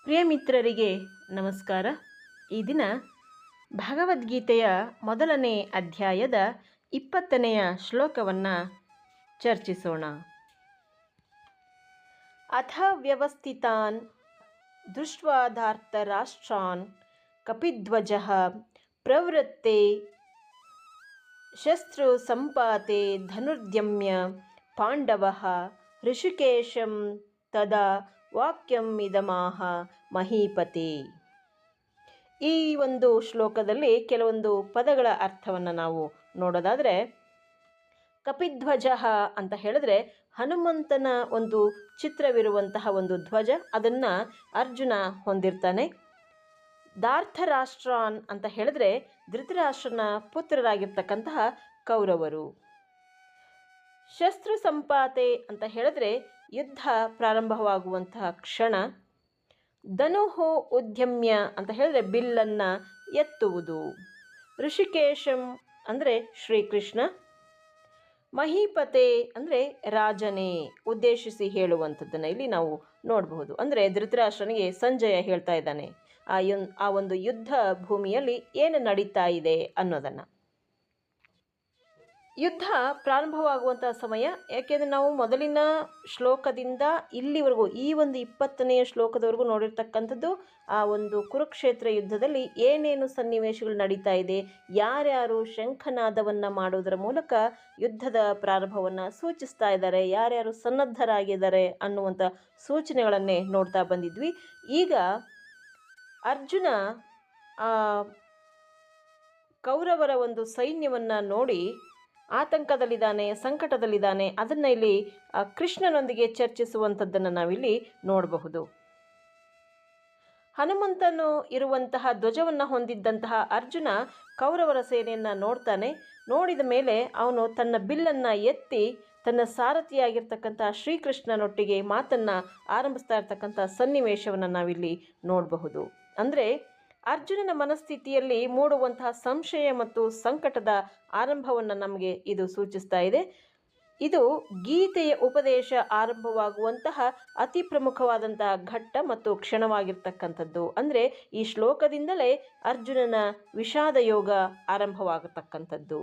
ಪ್ರಿಯ ಮಿತ್ರರಿಗೆ ನಮಸ್ಕಾರ. ಈ ದಿನ ಭಗವದ್ಗೀತೆಯ ಮೊದಲನೇ ಅಧ್ಯಾಯದ 20ನೇ ಶ್ಲೋಕವನ್ನು ಚರ್ಚಿಸೋಣ. ಅಥ ವ್ಯವಸ್ಥಿತಾನ್ ದೃಷ್ಟ್ವಾಧಾರ್ತರಾಷ್ಟ್ರಾನ್ ಕಪಿಧ್ವಜಃ ಪ್ರವೃತ್ತೆ ಶಸ್ತ್ರ ಸಂಪಾತೆ ಧನುರ್ದ್ಯಮ್ಯ ಪಾಂಡವಃ ಋಷಿಕೇಶಂ ತದಾ ವಾಕ್ಯಂ ಇದಮಾಹ ಮಹೀಪತೆ. ಈ ಒಂದು ಶ್ಲೋಕದಲ್ಲಿ ಕೆಲವೊಂದು ಪದಗಳ ಅರ್ಥವನ್ನು ನಾವು ನೋಡೋದಾದರೆ, ಕಪಿಧ್ವಜ ಅಂತ ಹೇಳಿದ್ರೆ ಹನುಮಂತನ ಒಂದು ಚಿತ್ರವಿರುವಂತಹ ಒಂದು ಧ್ವಜ, ಅದನ್ನು ಅರ್ಜುನ ಹೊಂದಿರ್ತಾನೆ. ಧಾರ್ತರಾಷ್ಟ್ರಾನ್ ಅಂತ ಹೇಳಿದ್ರೆ ಧೃತರಾಷ್ಟ್ರನ ಪುತ್ರರಾಗಿರ್ತಕ್ಕಂತಹ ಕೌರವರು. ಶಸ್ತ್ರ ಸಂಪಾತೆ ಅಂತ ಹೇಳಿದ್ರೆ ಯುದ್ಧ ಪ್ರಾರಂಭವಾಗುವಂತಹ ಕ್ಷಣ. ಧನುಹು ಉದ್ಯಮ್ಯ ಅಂತ ಹೇಳಿದ್ರೆ ಬಿಲ್ಲನ್ನು ಎತ್ತುವುದು. ಋಷಿಕೇಶಂ ಅಂದರೆ ಶ್ರೀಕೃಷ್ಣ. ಮಹೀಪತೆ ಅಂದರೆ ರಾಜನೇ ಉದ್ದೇಶಿಸಿ ಹೇಳುವಂಥದ್ದನ್ನು ಇಲ್ಲಿ ನಾವು ನೋಡಬಹುದು. ಅಂದರೆ ಧೃತರಾಷ್ಟ್ರನಿಗೆ ಸಂಜಯ ಹೇಳ್ತಾ ಇದ್ದಾನೆ ಆ ಒಂದು ಯುದ್ಧ ಭೂಮಿಯಲ್ಲಿ ಏನು ನಡೀತಾ ಇದೆ ಅನ್ನೋದನ್ನು. ಯುದ್ಧ ಪ್ರಾರಂಭವಾಗುವಂಥ ಸಮಯ, ಯಾಕೆಂದರೆ ನಾವು ಮೊದಲಿನ ಶ್ಲೋಕದಿಂದ ಇಲ್ಲಿವರೆಗೂ ಈ ಒಂದು 20ನೇ ಶ್ಲೋಕದವರೆಗೂ ನೋಡಿರ್ತಕ್ಕಂಥದ್ದು ಆ ಒಂದು ಕುರುಕ್ಷೇತ್ರ ಯುದ್ಧದಲ್ಲಿ ಏನೇನು ಸನ್ನಿವೇಶಗಳು ನಡೀತಾ ಇದೆ, ಯಾರ್ಯಾರು ಶಂಖನಾದವನ್ನು ಮಾಡೋದರ ಮೂಲಕ ಯುದ್ಧದ ಪ್ರಾರಂಭವನ್ನು ಸೂಚಿಸ್ತಾ ಇದ್ದಾರೆ, ಯಾರ್ಯಾರು ಸನ್ನದ್ಧರಾಗಿದ್ದಾರೆ ಅನ್ನುವಂಥ ಸೂಚನೆಗಳನ್ನೇ ನೋಡ್ತಾ ಬಂದಿದ್ವಿ. ಈಗ ಅರ್ಜುನ ಕೌರವರ ಒಂದು ಸೈನ್ಯವನ್ನು ನೋಡಿ ಆತಂಕದಲ್ಲಿದ್ದಾನೆ, ಸಂಕಟದಲ್ಲಿದ್ದಾನೆ. ಅದನ್ನು ಇಲ್ಲಿ ಕೃಷ್ಣನೊಂದಿಗೆ ಚರ್ಚಿಸುವಂಥದ್ದನ್ನು ನಾವಿಲ್ಲಿ ನೋಡಬಹುದು. ಹನುಮಂತನು ಇರುವಂತಹ ಧ್ವಜವನ್ನು ಹೊಂದಿದ್ದಂತಹ ಅರ್ಜುನ ಕೌರವರ ಸೇನೆಯನ್ನು ನೋಡ್ತಾನೆ. ನೋಡಿದ ಮೇಲೆ ಅವನು ತನ್ನ ಬಿಲ್ಲನ್ನು ಎತ್ತಿ ತನ್ನ ಸಾರಥಿಯಾಗಿರ್ತಕ್ಕಂಥ ಶ್ರೀಕೃಷ್ಣನೊಟ್ಟಿಗೆ ಮಾತನ್ನು ಆರಂಭಿಸ್ತಾ ಇರ್ತಕ್ಕಂಥ ಸನ್ನಿವೇಶವನ್ನು ನಾವಿಲ್ಲಿ ನೋಡಬಹುದು. ಅಂದರೆ ಅರ್ಜುನನ ಮನಸ್ಥಿತಿಯಲ್ಲಿ ಮೂಡುವಂತಹ ಸಂಶಯ ಮತ್ತು ಸಂಕಟದ ಆರಂಭವನ್ನು ನಮಗೆ ಇದು ಸೂಚಿಸ್ತಾ ಇದೆ. ಇದು ಗೀತೆಯ ಉಪದೇಶ ಆರಂಭವಾಗುವಂತಹ ಅತಿ ಪ್ರಮುಖವಾದಂತಹ ಘಟ್ಟ ಮತ್ತು ಕ್ಷಣವಾಗಿರ್ತಕ್ಕಂಥದ್ದು. ಅಂದರೆ ಈ ಶ್ಲೋಕದಿಂದಲೇ ಅರ್ಜುನನ ವಿಷಾದ ಯೋಗ ಆರಂಭವಾಗತಕ್ಕಂಥದ್ದು.